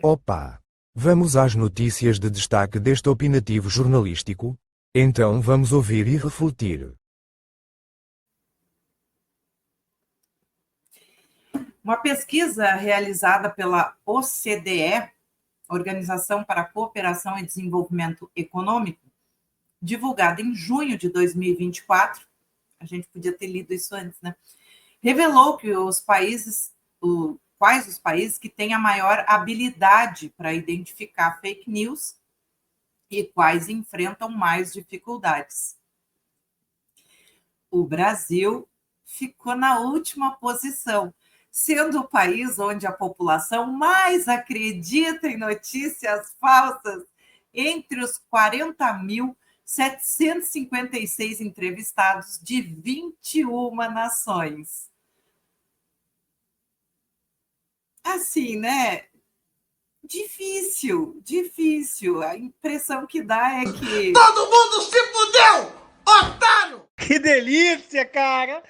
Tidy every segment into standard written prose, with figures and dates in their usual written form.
Opa! Vamos às notícias de destaque deste opinativo jornalístico? Então vamos ouvir e refletir. Uma pesquisa realizada pela OCDE, Organização para a Cooperação e Desenvolvimento Econômico, divulgada em junho de 2024, a gente podia ter lido isso antes, né? Revelou que quais os países que têm a maior habilidade para identificar fake news e quais enfrentam mais dificuldades. O Brasil ficou na última posição, sendo o país onde a população mais acredita em notícias falsas entre os 40.756 entrevistados de 21 nações. Assim, né? Difícil. A impressão que dá é que todo mundo se fudeu, otário! Que delícia, cara!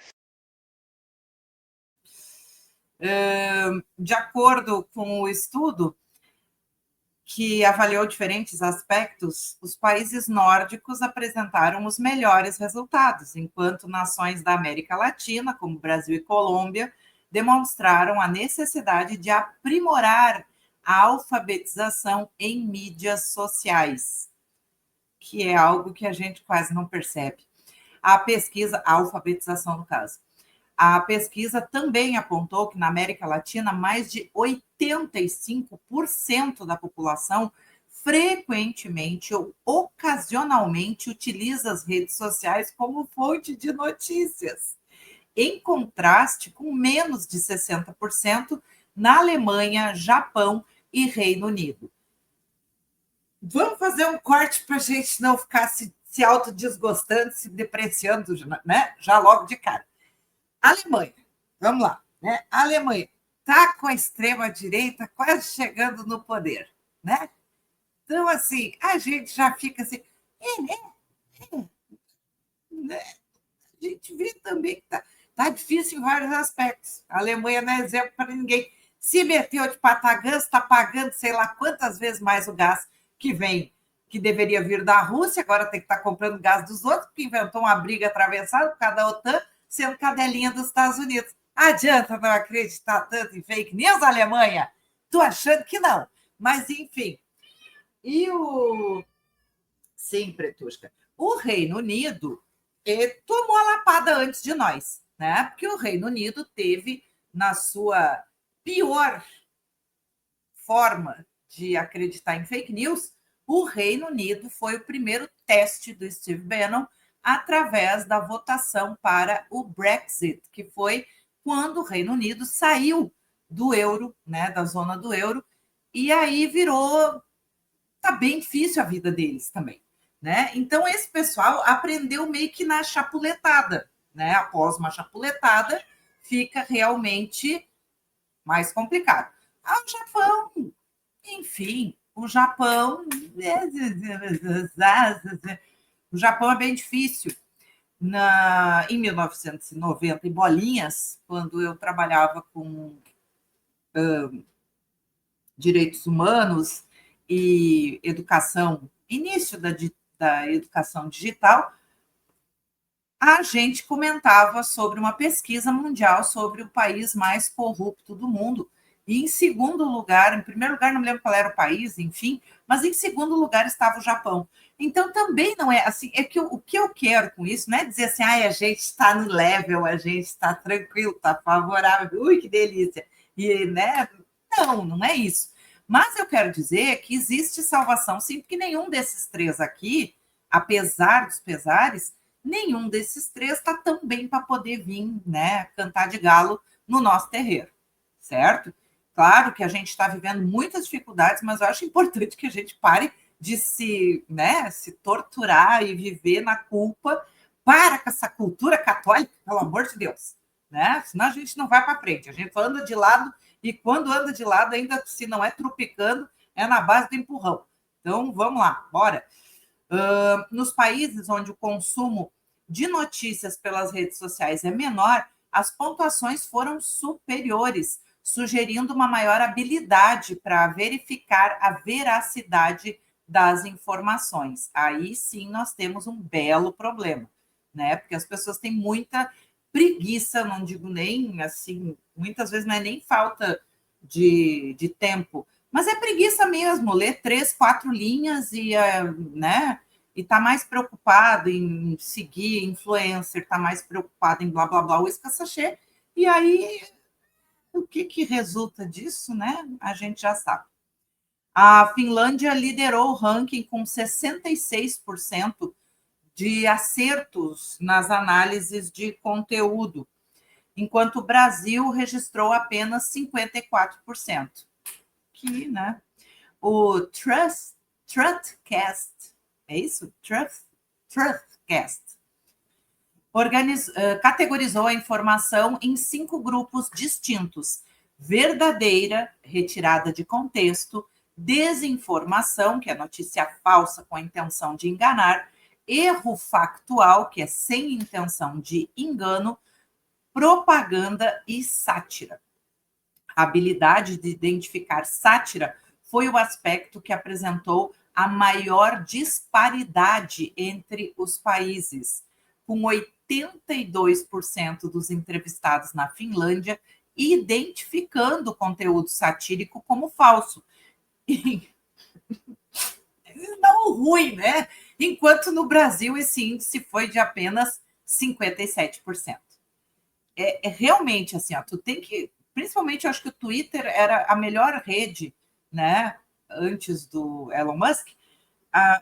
De acordo com o estudo que avaliou diferentes aspectos, os países nórdicos apresentaram os melhores resultados, enquanto nações da América Latina, como Brasil e Colômbia, demonstraram a necessidade de aprimorar a alfabetização em mídias sociais, que é algo que a gente quase não percebe. A alfabetização no caso. A pesquisa também apontou que na América Latina, mais de 85% da população frequentemente ou ocasionalmente utiliza as redes sociais como fonte de notícias, em contraste com menos de 60% na Alemanha, Japão e Reino Unido. Vamos fazer um corte para a gente não ficar se autodesgostando, se depreciando, né? Já logo de cara. Alemanha, vamos lá, né? A Alemanha está com a extrema-direita quase chegando no poder, né? Então, assim, a gente já fica assim, né? A gente vê também que tá difícil em vários aspectos. A Alemanha não é exemplo para ninguém. Se meteu de patagãs, está pagando sei lá quantas vezes mais o gás que vem, que deveria vir da Rússia, agora tem que estar comprando gás dos outros, porque inventou uma briga atravessada por causa da OTAN, sendo cadelinha dos Estados Unidos. Adianta não acreditar tanto em fake news, Alemanha? Tô achando que não. Mas, enfim. Sim, Pretusca. O Reino Unido tomou a lapada antes de nós, né? Porque o Reino Unido teve, na sua pior forma de acreditar em fake news, o Reino Unido foi o primeiro teste do Steve Bannon através da votação para o Brexit, que foi quando o Reino Unido saiu do euro, né, da zona do euro, e aí tá bem difícil a vida deles também, né? Então esse pessoal aprendeu meio que na chapuletada, né? Após uma chapuletada, fica realmente mais complicado. O Japão, enfim, o Japão é bem difícil. Em 1990, em bolinhas, quando eu trabalhava com direitos humanos e educação, início da educação digital, a gente comentava sobre uma pesquisa mundial sobre o país mais corrupto do mundo. E em segundo lugar, em primeiro lugar, não me lembro qual era o país, enfim, mas em segundo lugar estava o Japão. Então também não é assim, é que o que eu quero com isso não é dizer assim, a gente está no level, a gente está tranquilo, está favorável, ui, que delícia. E, né? Não é isso. Mas eu quero dizer que existe salvação, sim, porque nenhum desses três aqui, apesar dos pesares, nenhum desses três está tão bem para poder vir, né, cantar de galo no nosso terreiro, certo? Claro que a gente está vivendo muitas dificuldades, mas eu acho importante que a gente pare de se torturar e viver na culpa. Para com essa cultura católica, pelo amor de Deus, né? Senão a gente não vai para frente. A gente anda de lado e quando anda de lado, ainda se não é tropicando, é na base do empurrão. Então, vamos lá, bora. Nos países onde o consumo de notícias pelas redes sociais é menor, as pontuações foram superiores, sugerindo uma maior habilidade para verificar a veracidade das informações. Aí sim nós temos um belo problema, né? Porque as pessoas têm muita preguiça, não digo nem assim, muitas vezes não é nem falta de tempo, mas é preguiça mesmo, ler 3, 4 linhas e, né? E tá mais preocupado em seguir influencer, tá mais preocupado em blá blá blá, o escassachê, e aí o que resulta disso, né? A gente já sabe. A Finlândia liderou o ranking com 66% de acertos nas análises de conteúdo, enquanto o Brasil registrou apenas 54%. Que, né? O Truthcast, é isso? Truthcast. Categorizou a informação em 5 grupos distintos: verdadeira, retirada de contexto; desinformação, que é notícia falsa com a intenção de enganar; erro factual, que é sem intenção de engano; propaganda e sátira. A habilidade de identificar sátira foi o aspecto que apresentou a maior disparidade entre os países, com 82% dos entrevistados na Finlândia identificando o conteúdo satírico como falso. E não ruim, né? Enquanto no Brasil esse índice foi de apenas 57%. É realmente assim, ó, tu tem que, principalmente eu acho que o Twitter era a melhor rede, né, antes do Elon Musk.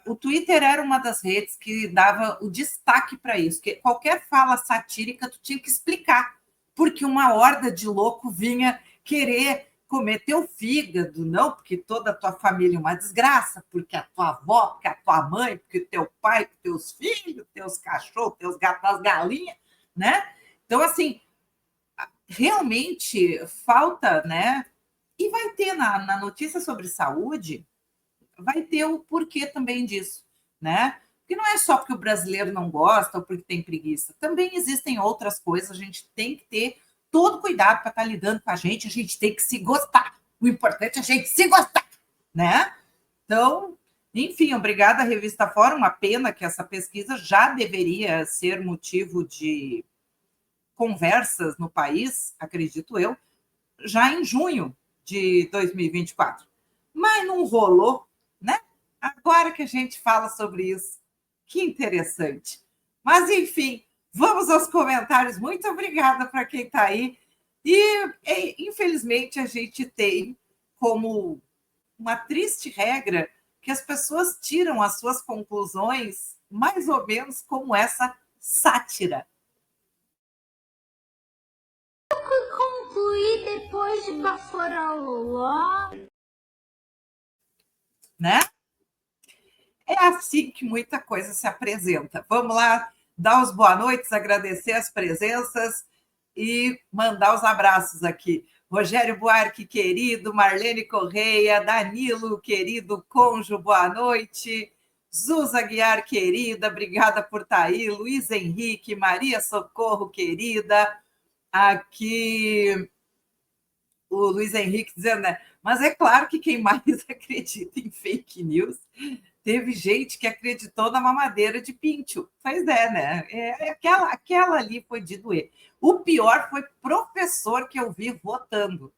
O Twitter era uma das redes que dava o destaque para isso, que qualquer fala satírica tu tinha que explicar, porque uma horda de louco vinha querer comer teu fígado, não, porque toda a tua família é uma desgraça, porque a tua avó, porque a tua mãe, porque o teu pai, porque teus filhos, teus cachorros, teus gatos, as galinhas, né? Então, assim, realmente falta, né? E vai ter na notícia sobre saúde, vai ter o porquê também disso, né? Porque não é só porque o brasileiro não gosta ou porque tem preguiça. Também existem outras coisas, a gente tem que ter todo cuidado para estar lidando com a gente tem que se gostar. O importante é a gente se gostar, né? Então, enfim, obrigada, Revista Fórum. Uma pena que essa pesquisa já deveria ser motivo de conversas no país, acredito eu, já em junho de 2024. Mas não rolou, né? Agora que a gente fala sobre isso. Que interessante. Mas, enfim, vamos aos comentários. Muito obrigada para quem está aí. Infelizmente, a gente tem como uma triste regra que as pessoas tiram as suas conclusões mais ou menos como essa sátira. Concluir depois de Baforoló. Né? É assim que muita coisa se apresenta. Vamos lá, dar os boa noites, agradecer as presenças e mandar os abraços aqui. Rogério Buarque, querido, Marlene Correia, Danilo, querido cônjuge, boa noite. Zuza Guiar, querida, obrigada por estar aí. Luiz Henrique, Maria Socorro, querida. Aqui o Luiz Henrique dizendo, né? Mas é claro que quem mais acredita em fake news, teve gente que acreditou na mamadeira de pinto. Pois é, né? Aquela ali foi de doer. O pior foi professor que eu vi votando.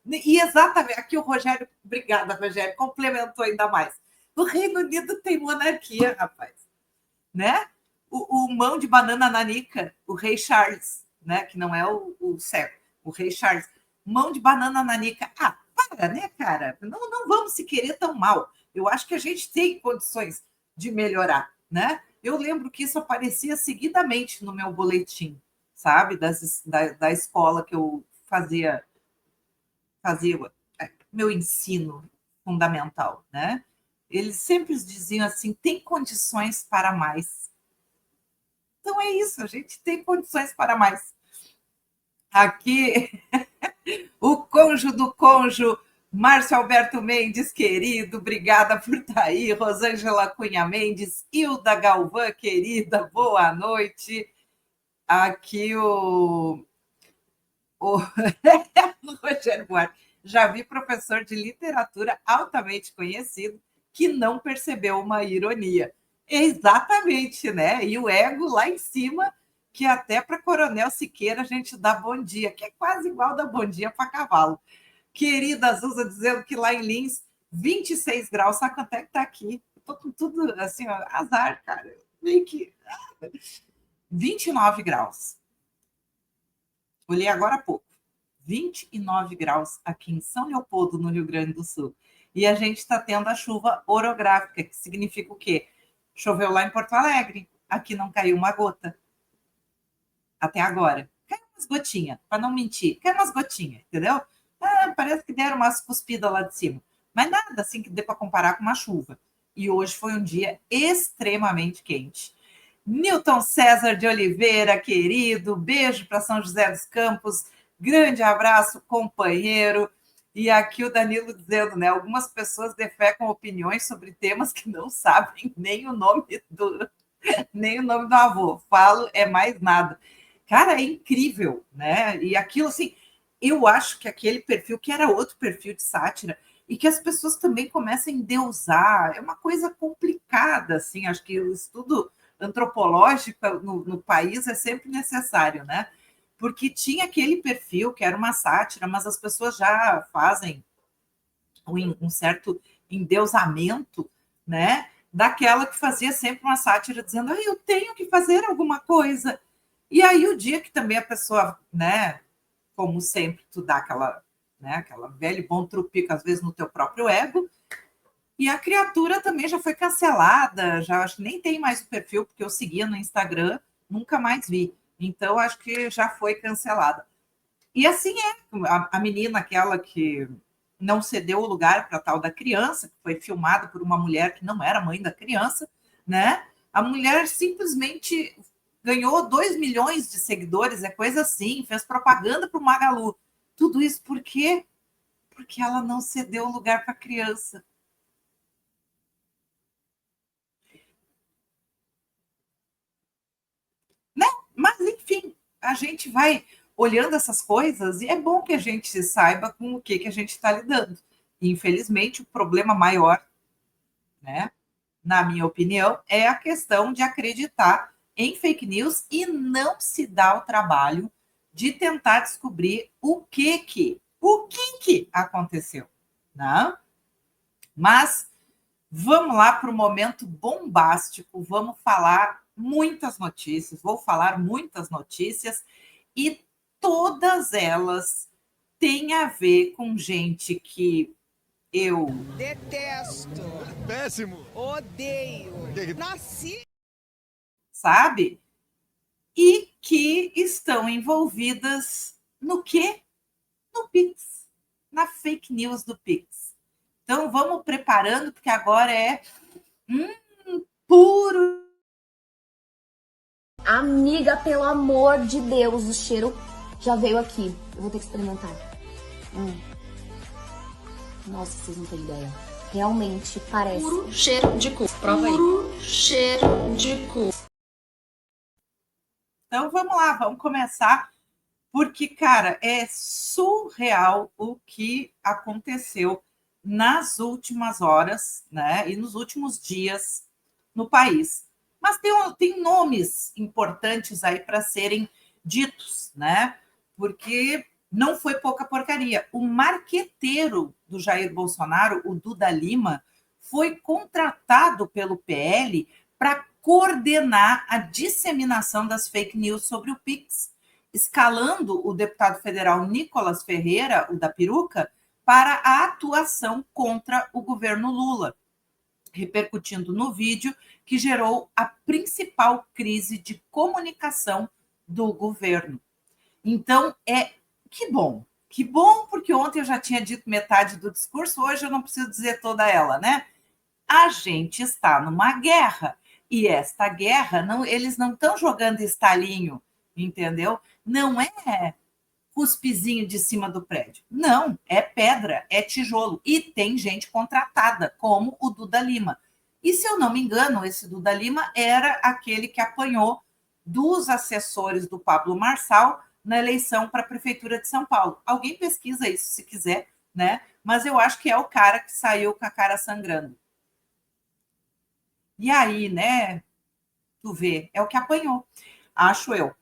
E exatamente, aqui o Rogério, obrigada, Rogério, complementou ainda mais. O Reino Unido tem monarquia, rapaz. Né? O mão de banana nanica, o rei Charles, né? Que não é o cego, o rei Charles. Mão de banana nanica. Para, né, cara? Não vamos se querer tão mal. Eu acho que a gente tem condições de melhorar, né? Eu lembro que isso aparecia seguidamente no meu boletim, sabe? Da escola que eu fazia meu ensino fundamental, né? Eles sempre diziam assim, tem condições para mais. Então é isso, a gente tem condições para mais. Aqui, o cônjuge do cônjuge, Márcio Alberto Mendes, querido, obrigada por estar aí. Rosângela Cunha Mendes, Hilda Galvão, querida, boa noite. Aqui O Rogério Buarque. Já vi professor de literatura altamente conhecido que não percebeu uma ironia. Exatamente, né? E o ego lá em cima, que até para Coronel Siqueira a gente dá bom dia, que é quase igual dar bom dia para cavalo. Querida Azusa dizendo que lá em Lins, 26 graus, sabe quanto é que tá aqui? Tô com tudo assim, ó, azar, cara. Meio que 29 graus. Olhei agora há pouco. 29 graus aqui em São Leopoldo, no Rio Grande do Sul. E a gente está tendo a chuva orográfica, que significa o quê? Choveu lá em Porto Alegre, aqui não caiu uma gota. Até agora. Caiu umas gotinhas, para não mentir. Caiu umas gotinhas, entendeu? Parece que deram umas cuspidas lá de cima. Mas nada assim que dê para comparar com uma chuva. E hoje foi um dia extremamente quente. Newton César de Oliveira, querido, beijo para São José dos Campos, grande abraço, companheiro. E aqui o Danilo dizendo, né? Algumas pessoas defecam opiniões sobre temas que não sabem nem o nome do avô. Falo é mais nada. Cara, é incrível, né? E aquilo assim, eu acho que aquele perfil, que era outro perfil de sátira, e que as pessoas também começam a endeusar, é uma coisa complicada, assim, acho que o estudo antropológico no país é sempre necessário, né? Porque tinha aquele perfil que era uma sátira, mas as pessoas já fazem um certo endeusamento, né? Daquela que fazia sempre uma sátira dizendo, eu tenho que fazer alguma coisa. E aí o dia que também a pessoa, né, como sempre, tu dá aquela velho bom trupico, às vezes, no teu próprio ego, e a criatura também já foi cancelada, já acho que nem tem mais o perfil, porque eu seguia no Instagram, nunca mais vi. Então, acho que já foi cancelada. E assim é, a menina, aquela que não cedeu o lugar para a tal da criança, que foi filmada por uma mulher que não era mãe da criança, né? A mulher simplesmente ganhou 2 milhões de seguidores, é coisa assim, fez propaganda para o Magalu. Tudo isso por quê? Porque ela não cedeu o lugar para a criança. Né? Mas, enfim, a gente vai olhando essas coisas e é bom que a gente saiba com o que a gente está lidando. E, infelizmente, o problema maior, né, na minha opinião, é a questão de acreditar em fake news e não se dar o trabalho de tentar descobrir o que aconteceu, né? Mas vamos lá para o momento bombástico, vamos falar muitas notícias, vou falar muitas notícias e todas elas têm a ver com gente que eu detesto, Péssimo. odeio, nasci. sabe? E que estão envolvidas no quê? No Pix, na fake news do Pix. Então vamos preparando, porque agora é puro. Amiga, pelo amor de Deus, o cheiro já veio aqui. Eu vou ter que experimentar. Nossa, vocês não têm ideia. Realmente parece. Puro cheiro de cu. Prova aí. Puro cheiro de cu. Então vamos lá, vamos começar, porque, cara, é surreal o que aconteceu nas últimas horas, né, e nos últimos dias no país. Mas tem nomes importantes aí para serem ditos, né? Porque não foi pouca porcaria. O marqueteiro do Jair Bolsonaro, o Duda Lima, foi contratado pelo PL para coordenar a disseminação das fake news sobre o Pix, escalando o deputado federal Nicolas Ferreira, o da peruca, para a atuação contra o governo Lula, repercutindo no vídeo que gerou a principal crise de comunicação do governo. Então, que bom, porque ontem eu já tinha dito metade do discurso, hoje eu não preciso dizer toda ela, né? A gente está numa guerra, e esta guerra, eles não estão jogando estalinho, entendeu? Não é cuspizinho de cima do prédio. Não, é pedra, é tijolo. E tem gente contratada, como o Duda Lima. E, se eu não me engano, esse Duda Lima era aquele que apanhou dos assessores do Pablo Marçal na eleição para a Prefeitura de São Paulo. Alguém pesquisa isso se quiser, né? Mas eu acho que é o cara que saiu com a cara sangrando. E aí, né? Tu vê, é o que apanhou, acho eu.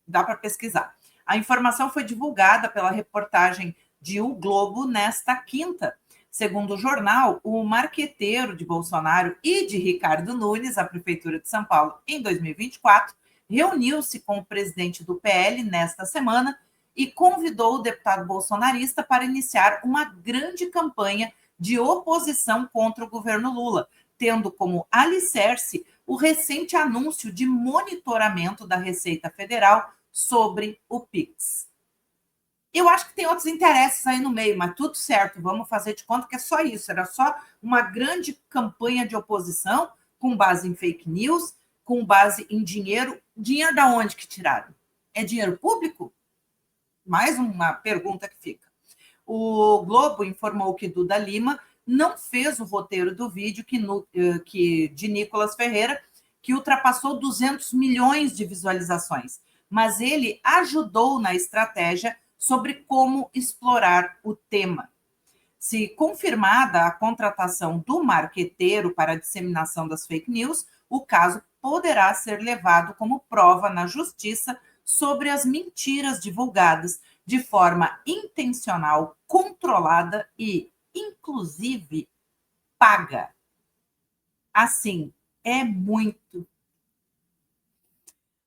Dá para pesquisar. A informação foi divulgada pela reportagem de O Globo nesta quinta. Segundo o jornal, o marqueteiro de Bolsonaro e de Ricardo Nunes, à Prefeitura de São Paulo, em 2024, reuniu-se com o presidente do PL nesta semana e convidou o deputado bolsonarista para iniciar uma grande campanha de oposição contra o governo Lula, tendo como alicerce o recente anúncio de monitoramento da Receita Federal sobre o PIX. Eu acho que tem outros interesses aí no meio, mas tudo certo, vamos fazer de conta que é só isso, era só uma grande campanha de oposição com base em fake news, com base em dinheiro. Dinheiro da onde que tiraram? É dinheiro público? Mais uma pergunta que fica. O Globo informou que Duda Lima não fez o roteiro do vídeo de Nicolas Ferreira, que ultrapassou 200 milhões de visualizações, mas ele ajudou na estratégia sobre como explorar o tema. Se confirmada a contratação do marqueteiro para a disseminação das fake news, o caso poderá ser levado como prova na justiça sobre as mentiras divulgadas de forma intencional, controlada e, inclusive, paga. Assim, é muito.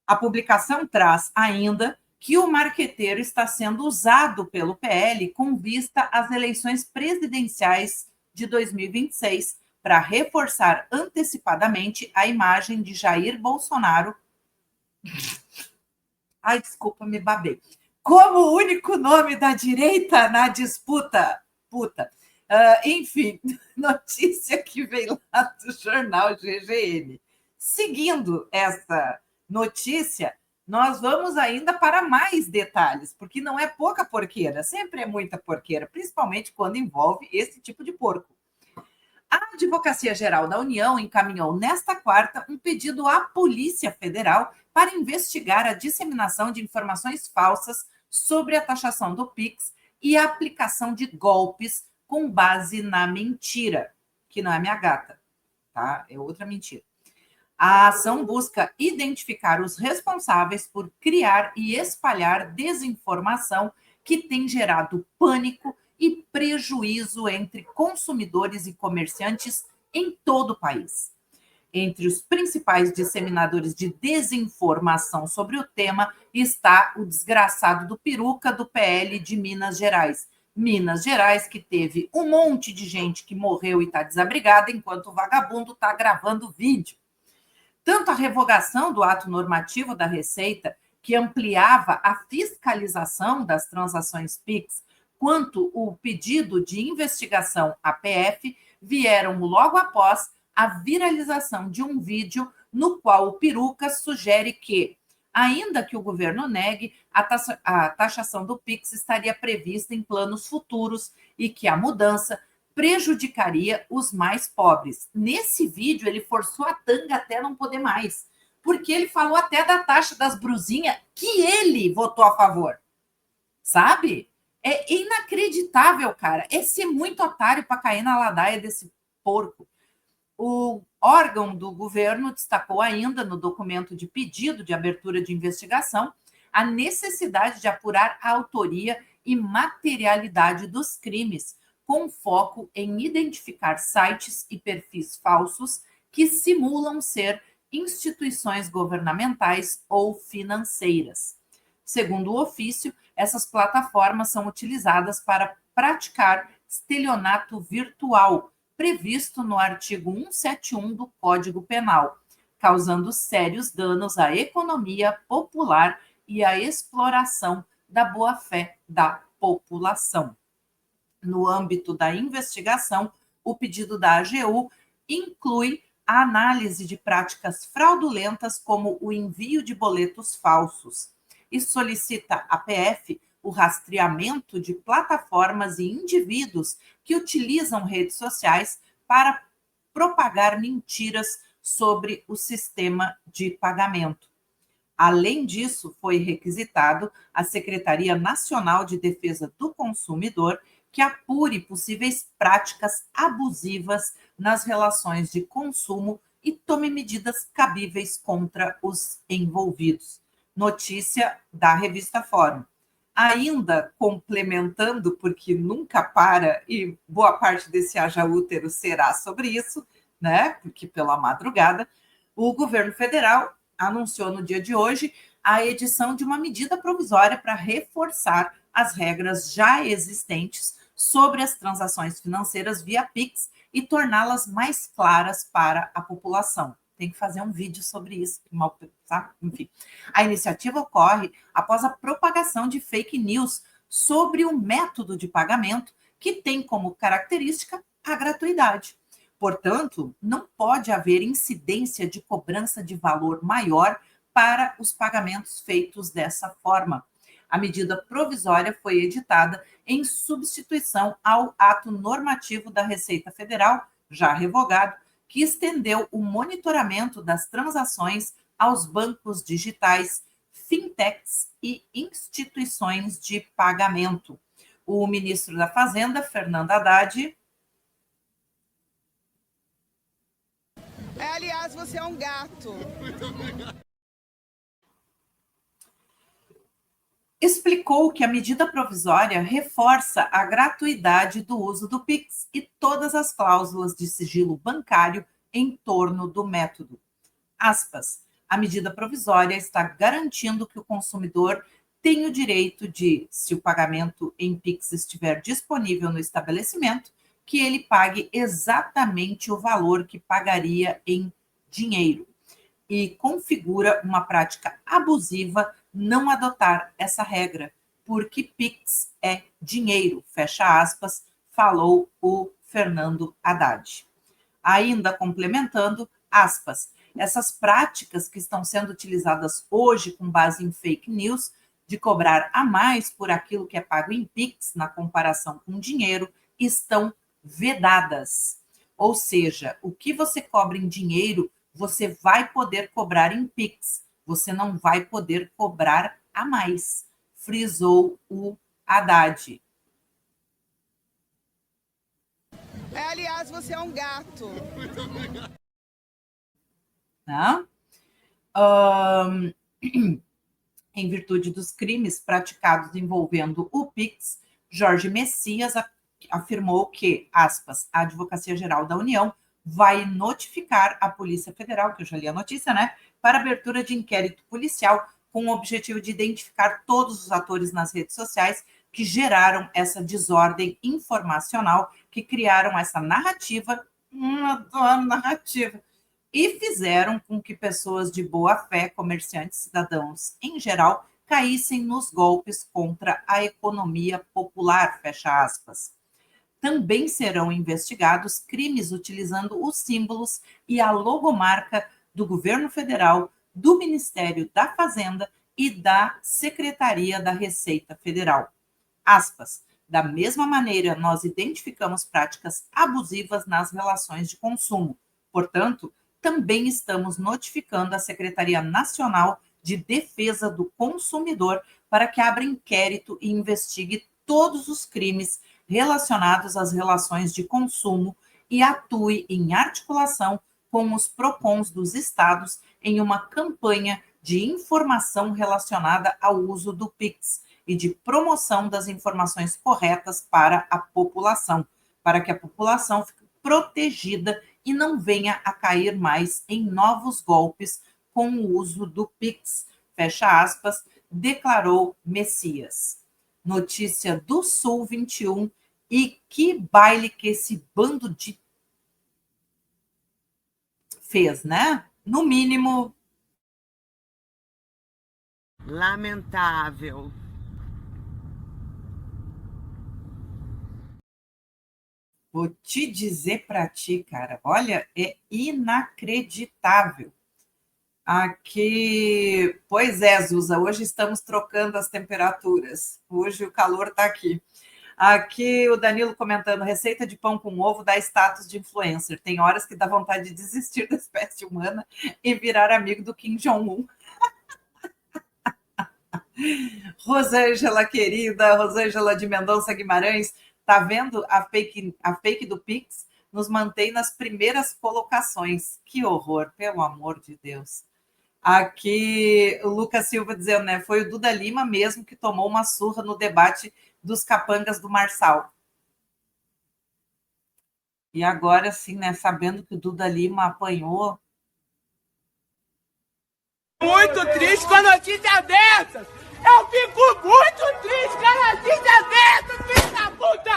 A publicação traz ainda que o marqueteiro está sendo usado pelo PL com vista às eleições presidenciais de 2026 para reforçar antecipadamente a imagem de Jair Bolsonaro. Ai, desculpa, me babei. Como o único nome da direita na disputa. Puta. Enfim, notícia que veio lá do jornal GGN. Seguindo essa notícia, nós vamos ainda para mais detalhes, porque não é pouca porqueira, sempre é muita porqueira, principalmente quando envolve esse tipo de porco. A Advocacia Geral da União encaminhou nesta quarta um pedido à Polícia Federal para investigar a disseminação de informações falsas sobre a taxação do PIX e a aplicação de golpes com base na mentira, que não é minha gata, tá? É outra mentira. A ação busca identificar os responsáveis por criar e espalhar desinformação que tem gerado pânico e prejuízo entre consumidores e comerciantes em todo o país. Entre os principais disseminadores de desinformação sobre o tema está o desgraçado do peruca do PL de Minas Gerais. Minas Gerais, que teve um monte de gente que morreu e está desabrigada, enquanto o vagabundo está gravando vídeo. Tanto a revogação do ato normativo da Receita, que ampliava a fiscalização das transações PIX, quanto o pedido de investigação à PF vieram logo após a viralização de um vídeo no qual o peruca sugere que, ainda que o governo negue, a taxação do PIX estaria prevista em planos futuros e que a mudança prejudicaria os mais pobres. Nesse vídeo, ele forçou a tanga até não poder mais, porque ele falou até da taxa das brusinhas que ele votou a favor. Sabe? É inacreditável, cara. É ser muito otário para cair na ladaia desse porco. O órgão do governo destacou ainda no documento de pedido de abertura de investigação a necessidade de apurar a autoria e materialidade dos crimes, com foco em identificar sites e perfis falsos que simulam ser instituições governamentais ou financeiras. Segundo o ofício, essas plataformas são utilizadas para praticar estelionato virtual, previsto no artigo 171 do Código Penal, causando sérios danos à economia popular e à exploração da boa-fé da população. No âmbito da investigação, o pedido da AGU inclui a análise de práticas fraudulentas como o envio de boletos falsos e solicita à PF o rastreamento de plataformas e indivíduos que utilizam redes sociais para propagar mentiras sobre o sistema de pagamento. Além disso, foi requisitado a Secretaria Nacional de Defesa do Consumidor que apure possíveis práticas abusivas nas relações de consumo e tome medidas cabíveis contra os envolvidos. Notícia da revista Fórum. Ainda complementando, porque nunca para, e boa parte desse haja útero será sobre isso, né? Porque pela madrugada, o governo federal anunciou no dia de hoje a edição de uma medida provisória para reforçar as regras já existentes sobre as transações financeiras via Pix e torná-las mais claras para a população. Tem que fazer um vídeo sobre isso, tá? Enfim. A iniciativa ocorre após a propagação de fake news sobre o método de pagamento que tem como característica a gratuidade. Portanto, não pode haver incidência de cobrança de valor maior para os pagamentos feitos dessa forma. A medida provisória foi editada em substituição ao ato normativo da Receita Federal, já revogado, que estendeu o monitoramento das transações aos bancos digitais, fintechs e instituições de pagamento. O ministro da Fazenda, Fernando Haddad. Aliás, você é um gato. Explicou que a medida provisória reforça a gratuidade do uso do Pix e todas as cláusulas de sigilo bancário em torno do método. Aspas, a medida provisória está garantindo que o consumidor tem o direito de, se o pagamento em Pix estiver disponível no estabelecimento, que ele pague exatamente o valor que pagaria em dinheiro. E configura uma prática abusiva não adotar essa regra, porque Pix é dinheiro, fecha aspas, falou o Fernando Haddad. Ainda complementando, aspas, essas práticas que estão sendo utilizadas hoje com base em fake news, de cobrar a mais por aquilo que é pago em Pix na comparação com dinheiro, estão vedadas. Ou seja, o que você cobra em dinheiro, você vai poder cobrar em Pix, você não vai poder cobrar a mais, frisou o Haddad. Aliás, você é um gato. Né? Em virtude dos crimes praticados envolvendo o Pix, Jorge Messias afirmou que, aspas, a Advocacia Geral da União vai notificar a Polícia Federal, que eu já li a notícia, né, para abertura de inquérito policial com o objetivo de identificar todos os atores nas redes sociais que geraram essa desordem informacional, que criaram essa narrativa, e fizeram com que pessoas de boa fé, comerciantes, cidadãos em geral, caíssem nos golpes contra a economia popular, fecha aspas. Também serão investigados crimes utilizando os símbolos e a logomarca do governo federal, do Ministério da Fazenda e da Secretaria da Receita Federal. Aspas, da mesma maneira, nós identificamos práticas abusivas nas relações de consumo. Portanto, também estamos notificando a Secretaria Nacional de Defesa do Consumidor para que abra inquérito e investigue todos os crimes relacionados às relações de consumo e atue em articulação com os PROCONs dos estados em uma campanha de informação relacionada ao uso do Pix e de promoção das informações corretas para a população, para que a população fique protegida e não venha a cair mais em novos golpes com o uso do Pix, fecha aspas, declarou Messias. Notícia do Sul 21, e que baile que esse bando de fez, né? No mínimo, lamentável. Vou te dizer para ti, cara, olha, é inacreditável. Aqui, pois é, Zuza, hoje estamos trocando as temperaturas. Hoje o calor está aqui. Aqui o Danilo comentando, receita de pão com ovo dá status de influencer. Tem horas que dá vontade de desistir da espécie humana e virar amigo do Kim Jong-un. Rosângela, querida, Rosângela de Mendonça Guimarães, tá vendo a fake do Pix? Nos mantém nas primeiras colocações. Que horror, pelo amor de Deus. Aqui, o Lucas Silva dizendo, né? Foi o Duda Lima mesmo que tomou uma surra no debate dos capangas do Marçal. E agora, sim, né? Sabendo que o Duda Lima apanhou. Muito triste com a notícia dessas! Eu fico muito triste com a notícia dessas, filho da puta!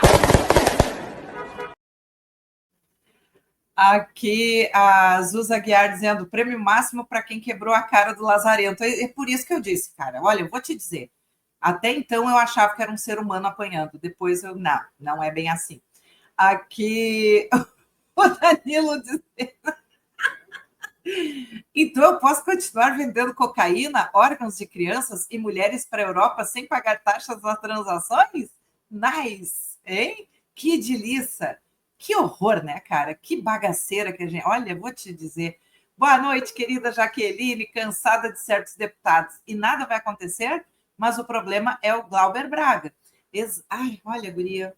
Aqui, a Zuza Guiar dizendo, prêmio máximo para quem quebrou a cara do Lazarento. É por isso que eu disse, cara, olha, eu vou te dizer, até então eu achava que era um ser humano apanhando, depois eu, não é bem assim. Aqui, o Danilo dizendo, então eu posso continuar vendendo cocaína, órgãos de crianças e mulheres para a Europa sem pagar taxas nas transações? Nice, hein? Que delícia! Que horror, né, cara? Que bagaceira que a gente... Olha, vou te dizer. Boa noite, querida Jaqueline, cansada de certos deputados. E nada vai acontecer, mas o problema é o Glauber Braga. Ai, olha, guria.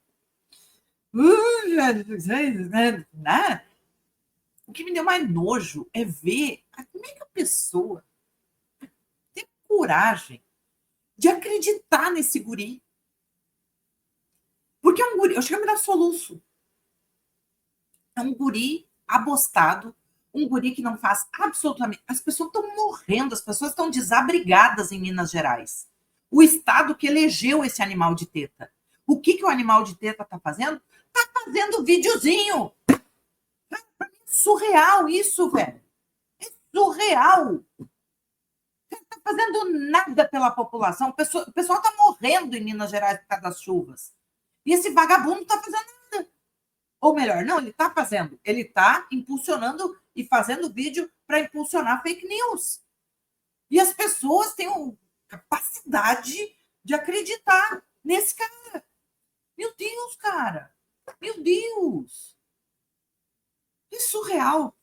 O que me deu mais nojo é ver como é que a pessoa tem coragem de acreditar nesse guri. Porque é um guri... Eu chego a me dar soluço. É um guri abostado, um guri que não faz absolutamente... As pessoas estão morrendo, as pessoas estão desabrigadas em Minas Gerais. O estado que elegeu esse animal de teta. O que o animal de teta está fazendo? Está fazendo videozinho. É surreal isso, velho. É surreal. Não está fazendo nada pela população. O pessoal está morrendo em Minas Gerais por causa das chuvas. E esse vagabundo não está fazendo nada. Ou melhor, não, ele está fazendo. Ele está impulsionando e fazendo vídeo para impulsionar fake news. E as pessoas têm capacidade de acreditar nesse cara. Meu Deus, cara. Meu Deus. É surreal.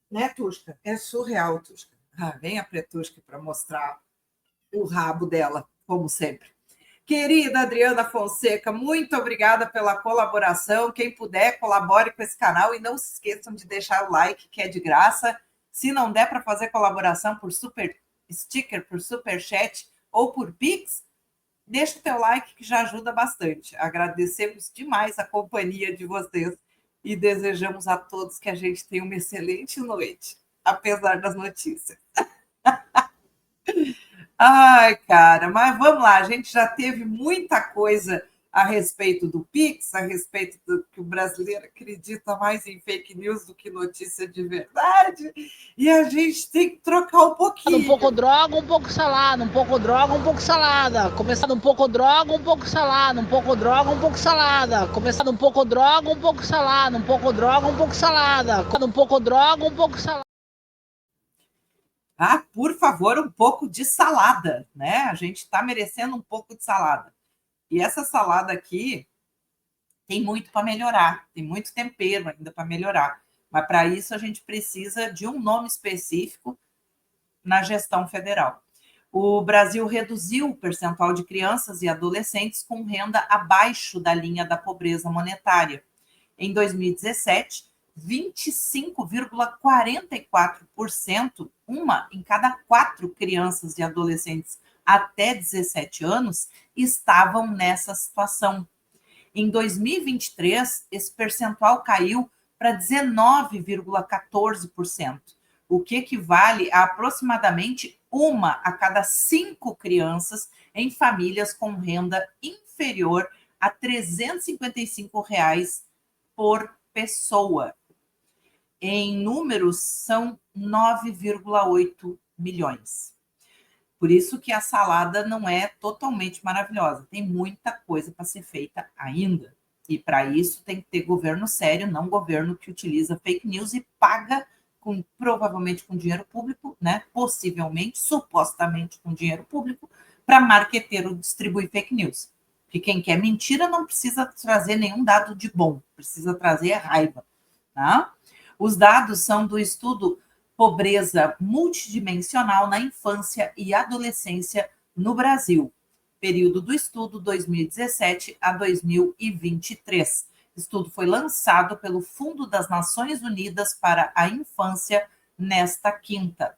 Né, Tusca? É surreal, Tusca. Vem a Pretusca para mostrar o rabo dela, como sempre. Querida Adriana Fonseca, muito obrigada pela colaboração. Quem puder, colabore com esse canal e não se esqueçam de deixar o like, que é de graça. Se não der para fazer colaboração por super sticker, por super chat ou por Pix, deixa o teu like que já ajuda bastante. Agradecemos demais a companhia de vocês e desejamos a todos que a gente tenha uma excelente noite, apesar das notícias. Ai, cara, mas vamos lá, a gente já teve muita coisa a respeito do Pix, a respeito do que o brasileiro acredita mais em fake news do que notícia de verdade, e a gente tem que trocar um pouquinho. Um pouco droga, um pouco salada, um pouco droga, um pouco salada. Começando um pouco droga, um pouco salada, um pouco droga, um pouco salada. Começando um pouco droga, um pouco salada, um pouco droga, um pouco salada. Um pouco droga, um pouco salada. Por favor, um pouco de salada, né? A gente está merecendo um pouco de salada. E essa salada aqui tem muito para melhorar, tem muito tempero ainda para melhorar. Mas para isso a gente precisa de um nome específico na gestão federal. O Brasil reduziu o percentual de crianças e adolescentes com renda abaixo da linha da pobreza monetária. Em 2017, 25,44%, uma em cada 4 crianças e adolescentes até 17 anos, estavam nessa situação. Em 2023, esse percentual caiu para 19,14%, o que equivale a aproximadamente 1 a cada 5 crianças em famílias com renda inferior a R$ 355 por pessoa. Em números, são 9,8 milhões. Por isso que a salada não é totalmente maravilhosa. Tem muita coisa para ser feita ainda. E para isso tem que ter governo sério, não governo que utiliza fake news e paga provavelmente com dinheiro público, né? Possivelmente, supostamente com dinheiro público, para marqueteiro distribuir fake news. Porque quem quer mentira não precisa trazer nenhum dado de bom, precisa trazer raiva. Tá? Os dados são do estudo pobreza multidimensional na infância e adolescência no Brasil, período do estudo 2017 a 2023. O estudo foi lançado pelo Fundo das Nações Unidas para a Infância nesta quinta.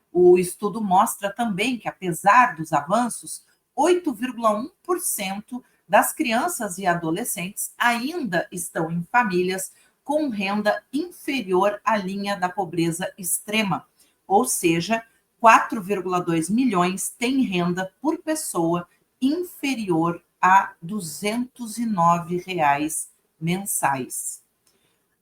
O estudo mostra também que, apesar dos avanços, 8,1% das crianças e adolescentes ainda estão em famílias com renda inferior à linha da pobreza extrema, ou seja, 4,2 milhões têm renda por pessoa inferior a R$ 209 mensais.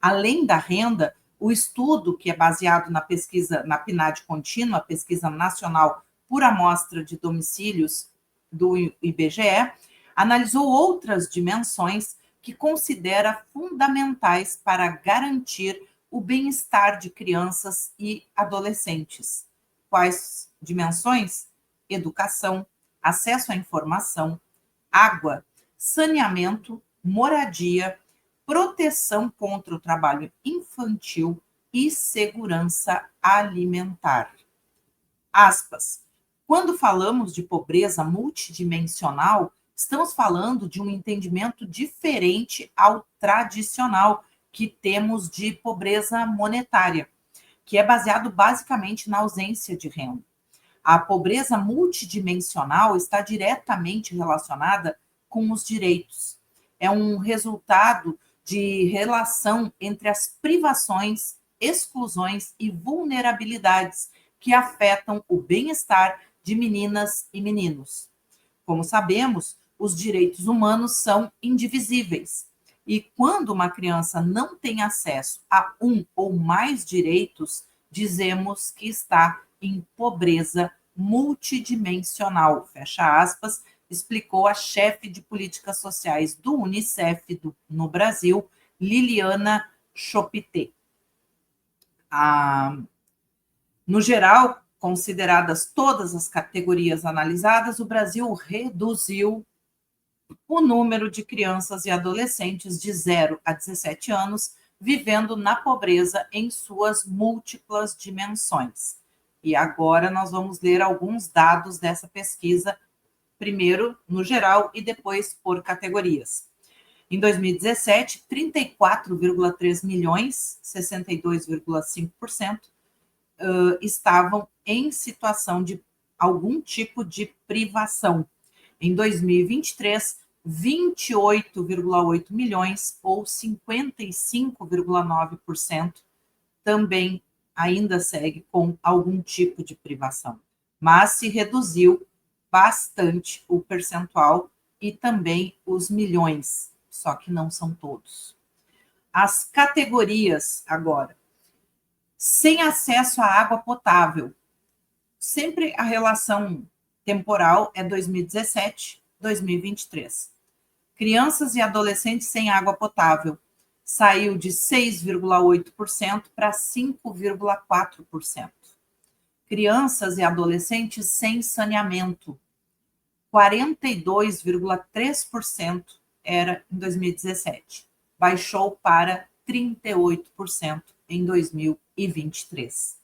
Além da renda, o estudo, que é baseado na pesquisa na PNAD contínua, Pesquisa Nacional por Amostra de Domicílios do IBGE, analisou outras dimensões que considera fundamentais para garantir o bem-estar de crianças e adolescentes. Quais dimensões? Educação, acesso à informação, água, saneamento, moradia, proteção contra o trabalho infantil e segurança alimentar. Aspas. Quando falamos de pobreza multidimensional, estamos falando de um entendimento diferente ao tradicional que temos de pobreza monetária, que é baseado basicamente na ausência de renda. A pobreza multidimensional está diretamente relacionada com os direitos. É um resultado de relação entre as privações, exclusões e vulnerabilidades que afetam o bem-estar de meninas e meninos. Como sabemos, os direitos humanos são indivisíveis. E quando uma criança não tem acesso a um ou mais direitos, dizemos que está em pobreza multidimensional, fecha aspas, explicou a chefe de políticas sociais do Unicef no Brasil, Liliana Chopité. No geral, consideradas todas as categorias analisadas, o Brasil reduziu o número de crianças e adolescentes de 0 a 17 anos vivendo na pobreza em suas múltiplas dimensões. E agora nós vamos ler alguns dados dessa pesquisa, primeiro no geral e depois por categorias. Em 2017, 34,3 milhões, 62,5%, estavam em situação de algum tipo de privação. Em 2023, 28,8 milhões, ou 55,9%, também ainda segue com algum tipo de privação. Mas se reduziu bastante o percentual e também os milhões, só que não são todos. As categorias agora. Sem acesso à água potável. Sempre a relação temporal é 2017, 2023. Crianças e adolescentes sem água potável. Saiu de 6,8% para 5,4%. Crianças e adolescentes sem saneamento. 42,3% era em 2017. Baixou para 38% em 2023.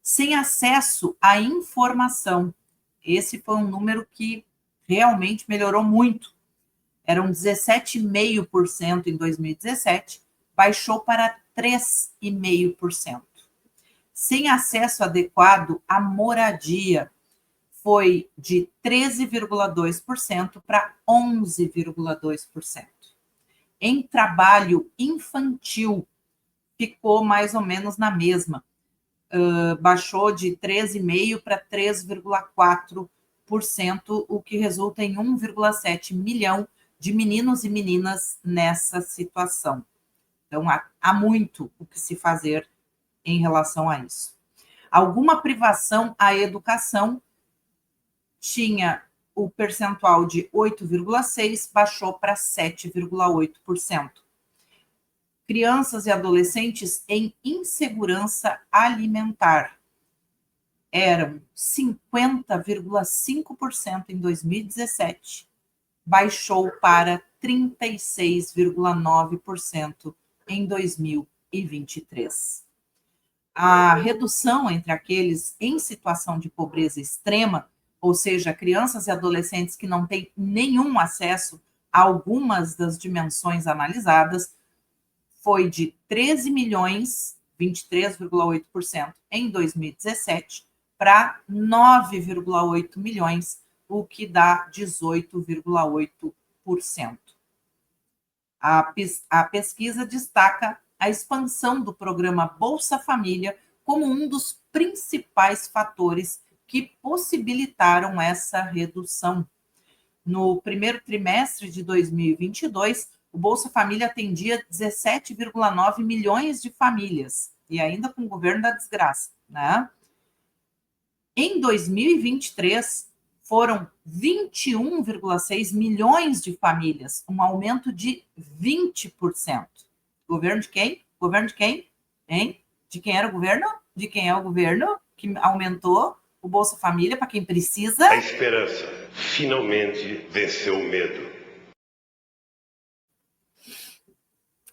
Sem acesso à informação. Esse foi um número que realmente melhorou muito. Eram 17,5% em 2017, baixou para 3,5%. Sem acesso adequado à moradia, foi de 13,2% para 11,2%. Em trabalho infantil, ficou mais ou menos na mesma. Baixou de 13,5% para 3,4%, o que resulta em 1,7 milhão de meninos e meninas nessa situação. Então, há muito o que se fazer em relação a isso. Alguma privação à educação tinha o percentual de 8,6%, baixou para 7,8%. Crianças e adolescentes em insegurança alimentar eram 50,5% em 2017, baixou para 36,9% em 2023. A redução entre aqueles em situação de pobreza extrema, ou seja, crianças e adolescentes que não têm nenhum acesso a algumas das dimensões analisadas, foi de 13 milhões, 23,8% em 2017, para 9,8 milhões, o que dá 18,8%. A pesquisa destaca a expansão do programa Bolsa Família como um dos principais fatores que possibilitaram essa redução. No primeiro trimestre de 2022, o Bolsa Família atendia 17,9 milhões de famílias, e ainda com o governo da desgraça, né? Em 2023, foram 21,6 milhões de famílias, um aumento de 20%. Governo de quem? Governo de quem? Hein? De quem era o governo? De quem é o governo que aumentou o Bolsa Família para quem precisa? A esperança finalmente venceu o medo.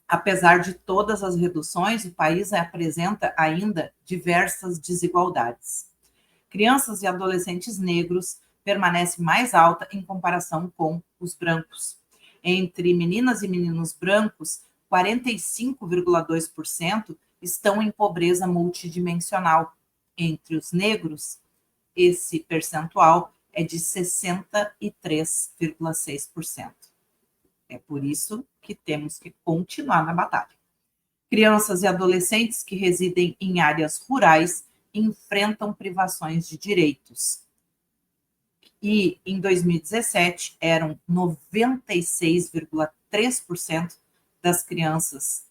Apesar de todas as reduções, o país apresenta ainda diversas desigualdades. Crianças e adolescentes negros permanecem mais alta em comparação com os brancos. Entre meninas e meninos brancos, 45,2% estão em pobreza multidimensional. Entre os negros, esse percentual é de 63,6%. É por isso que temos que continuar na batalha. Crianças e adolescentes que residem em áreas rurais enfrentam privações de direitos. E em 2017 eram 96,3% das crianças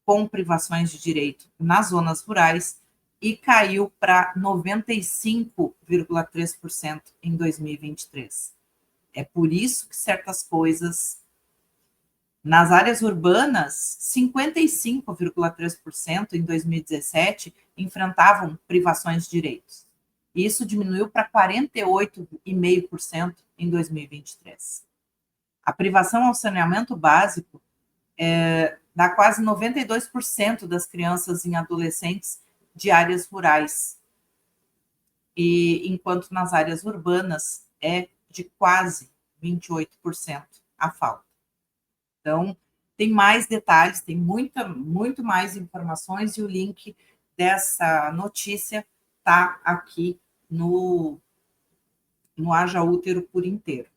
com privações de direito nas zonas rurais e caiu para 95,3% em 2023. É por isso que certas coisas nas áreas urbanas, 55,3% em 2017 enfrentavam privações de direitos. Isso diminuiu para 48,5% em 2023. A privação ao saneamento básico dá quase 92% das crianças e adolescentes de áreas rurais, e enquanto nas áreas urbanas é de quase 28% a falta. Então, tem mais detalhes, tem muito mais informações, e o link dessa notícia está aqui no Haja Útero por inteiro.